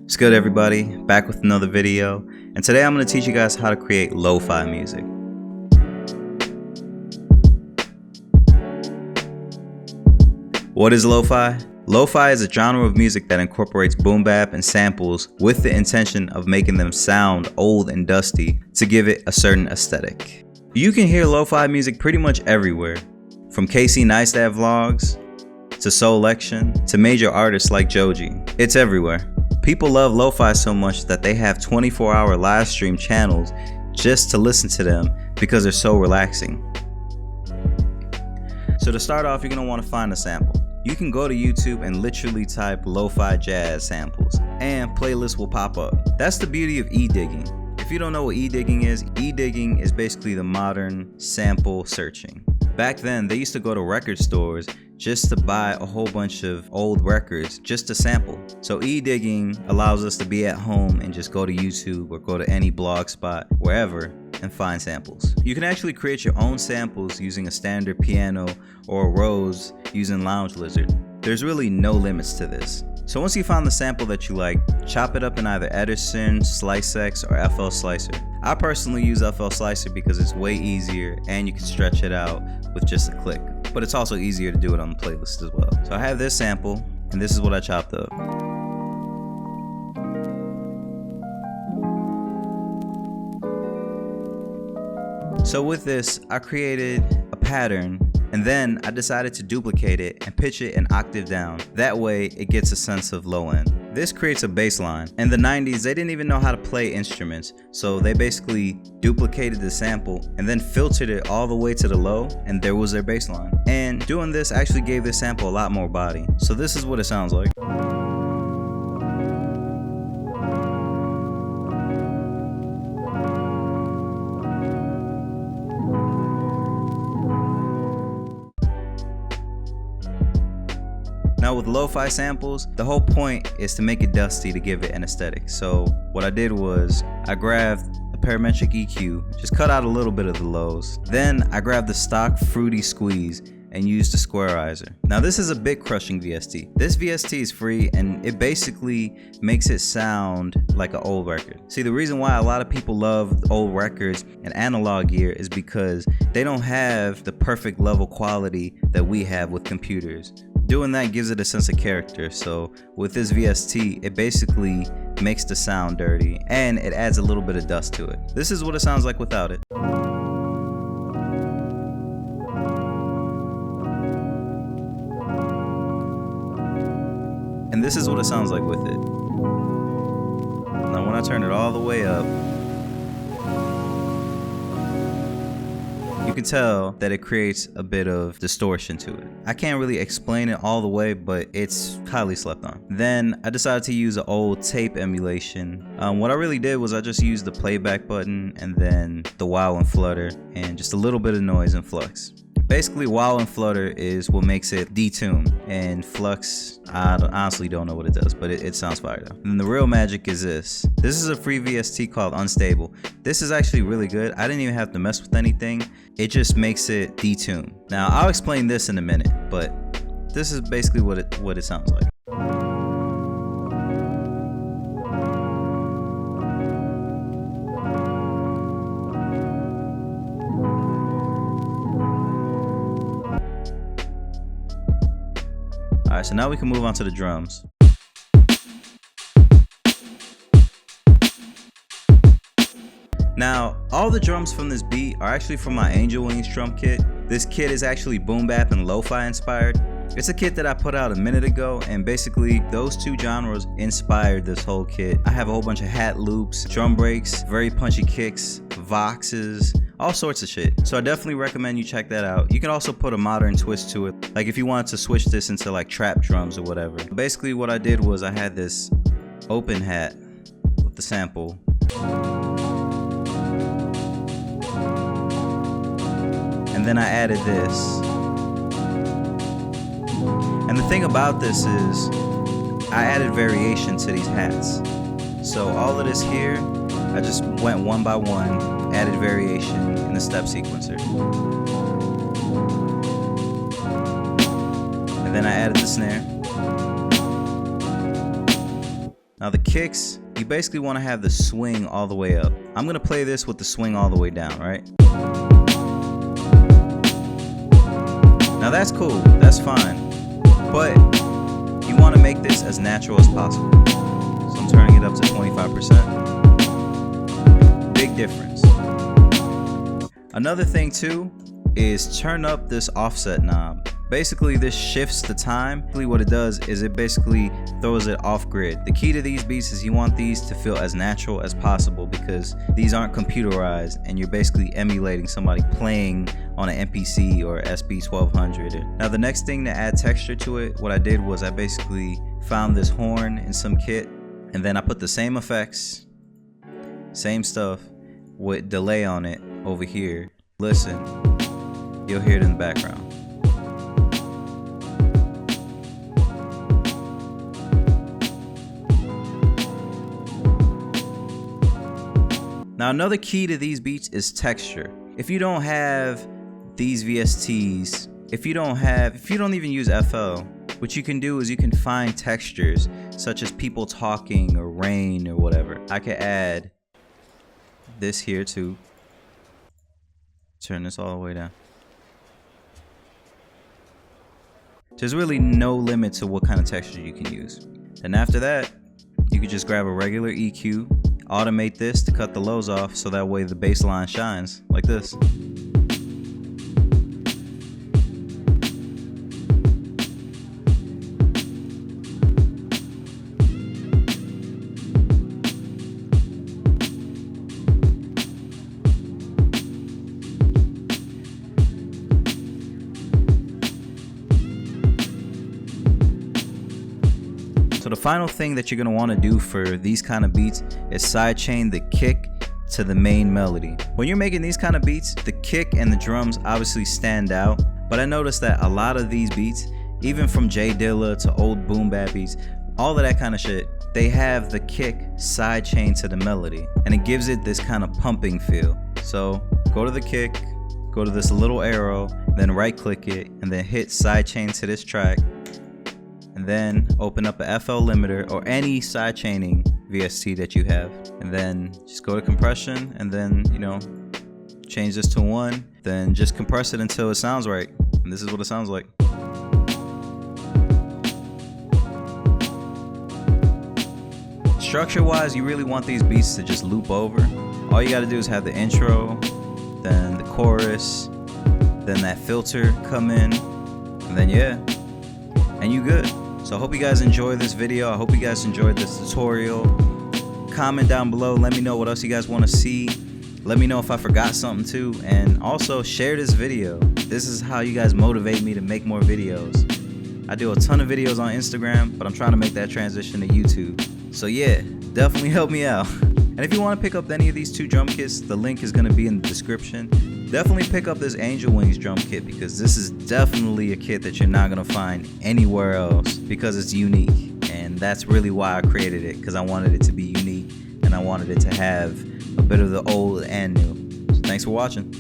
What's good, everybody? Back with another video, and today I'm going to teach you guys how to create lo-fi music. What is lo-fi? Lo-fi is a genre of music that incorporates boom bap and samples with the intention of making them sound old and dusty to give it a certain aesthetic. You can hear lo-fi music pretty much everywhere, from KC Neistat vlogs to Soulection to major artists like JOJI. It's everywhere. People love lo-fi so much that they have 24-hour live stream channels just to listen to them because they're so relaxing. So to start off, you're going to want to find a sample. You can go to YouTube and literally type lo-fi jazz samples and playlists will pop up. That's the beauty of e-digging. If you don't know what e-digging is basically the modern sample searching. Back then, they used to go to record stores just to buy a whole bunch of old records just to sample. So e-digging allows us to be at home and just go to YouTube or go to any blog spot, wherever, and find samples. You can actually create your own samples using a standard piano or a Rhodes using Lounge Lizard. There's really no limits to this. So once you find the sample that you like, chop it up in either Edison, SliceX, or FL Slicer. I personally use FL Slicer because it's way easier and you can stretch it out with just a click. But it's also easier to do it on the playlist as well. So I have this sample, and this is what I chopped up. So with this, I created a pattern, and then I decided to duplicate it and pitch it an octave down. That way, it gets a sense of low end. This creates a bass line. In the 90s, they didn't even know how to play instruments, so they basically duplicated the sample and then filtered it all the way to the low, and there was their bass line. And doing this actually gave this sample a lot more body. So this is what it sounds like. Now with lo-fi samples, the whole point is to make it dusty to give it an aesthetic. So what I did was I grabbed a parametric EQ, just cut out a little bit of the lows. Then I grabbed the stock fruity squeeze and used the squarizer. Now this is a bit crushing VST. This VST is free and it basically makes it sound like an old record. See, the reason why a lot of people love old records and analog gear is because they don't have the perfect level quality that we have with computers. Doing that gives it a sense of character. So with this VST, it basically makes the sound dirty and it adds a little bit of dust to it. This is what it sounds like without it. And this is what it sounds like with it. Now when I turn it all the way up, you can tell that it creates a bit of distortion to it. I can't really explain it all the way, but it's highly slept on. Then I decided to use an old tape emulation. What I really did was I just used the playback button and then the wow and flutter and just a little bit of noise and flux. Basically, wow and flutter is what makes it detune, and flux, I honestly don't know what it does, but it sounds fire though. And the real magic is this. This is a free VST called Unstable. This is actually really good. I didn't even have to mess with anything. It just makes it detune. Now, I'll explain this in a minute, but this is basically what it sounds like. Alright, so now we can move on to the drums. Now, all the drums from this beat are actually from my Angel Wings drum kit. This kit is actually boom bap and lo-fi inspired. It's a kit that I put out a minute ago, and basically those two genres inspired this whole kit. I have a whole bunch of hat loops, drum breaks, very punchy kicks, voxes, all sorts of shit. So I definitely recommend you check that out. You can also put a modern twist to it, like if you wanted to switch this into like trap drums or whatever. Basically what I did was I had this open hat with the sample. And then I added this. And the thing about this is I added variation to these hats. So all of this here, I just went one by one, added variation in the step sequencer. And then I added the snare. Now the kicks, you basically want to have the swing all the way up. I'm gonna play this with the swing all the way down, right? Now that's cool, that's fine, but you want to make this as natural as possible. So I'm turning it up to 25%. Big difference. Another thing too is turn up this offset knob. Basically this shifts the time. What it does is it basically throws it off grid. The key to these beats is you want these to feel as natural as possible because these aren't computerized and you're basically emulating somebody playing on an MPC or SB1200. Now the next thing to add texture to it, what I did was I basically found this horn in some kit and then I put the same effects, same stuff with delay on it over here. Listen, you'll hear it in the background. Now another key to these beats is texture. If you don't have these VSTs, if you don't even use FL, what you can do is you can find textures such as people talking or rain or whatever. I could add this here too. Turn this all the way down. There's really no limit to what kind of texture you can use. And after that, you could just grab a regular EQ, automate this to cut the lows off so that way the bass line shines like this. So the final thing that you're going to want to do for these kind of beats is sidechain the kick to the main melody. When you're making these kind of beats, the kick and the drums obviously stand out, but I noticed that a lot of these beats, even from DILLA to old boom bap beats, all of that kind of shit, they have the kick sidechain to the melody and it gives it this kind of pumping feel. So go to the kick, go to this little arrow, then right click it and then hit sidechain to this track. And then open up a FL limiter or any sidechaining VST that you have. And then just go to compression and then, you know, change this to 1. Then just compress it until it sounds right. And this is what it sounds like. Structure wise, you really want these beats to just loop over. All you gotta do is have the intro, then the chorus, then that filter come in, and then yeah, and you good. So I hope you guys enjoyed this video. I hope you guys enjoyed this tutorial. Comment down below, let me know what else you guys want to see. Let me know if I forgot something too, and also share this video. This is how you guys motivate me to make more videos. I do a ton of videos on Instagram, but I'm trying to make that transition to YouTube. So yeah, definitely help me out. And if you want to pick up any of these 2 drum kits, the link is going to be in the description. Definitely pick up this Angel Wings drum kit because this is definitely a kit that you're not going to find anywhere else because it's unique. And that's really why I created it, because I wanted it to be unique and I wanted it to have a bit of the old and new. So thanks for watching.